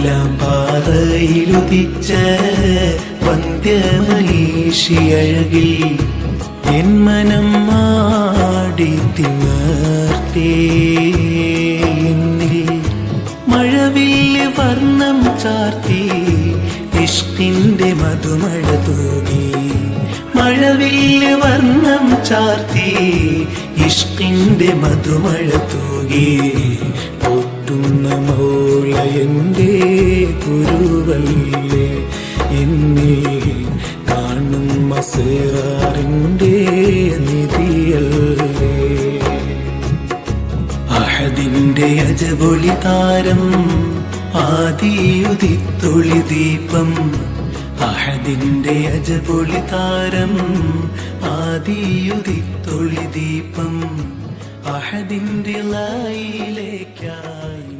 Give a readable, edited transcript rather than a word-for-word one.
നീലാംപാറയിലുദിച്ച വന്ധ്യമനീഷിയഴകിൽ N മനം മാടി തിമർത്തേ. എന്നിൽ മഴവില്ല് വർണ്ണം ചാർത്തി ഇഷ്കിന്റെ മധുമഴ തൂകി. മഴവില്ല് വർണ്ണം ചാർത്തി ഇഷ്കിന്റെ മധുമഴ തൂകി. പൊട്ടുന്ന മൗല എന്റെ ഗുരുവല്ലേ, എന്നിൽ കാണും അസ്റാറിന്റെ നിധിയല്ലേ. അഹദിന്റെ അജബൊളി താരം ആദിയുദിത്തൊളി ദീപം. അഹദിന്റെ അജബൊളി താരം ആദിയുദിത്തൊളി ദീപം. അഹദിന്റെ ലൈലേക്കായി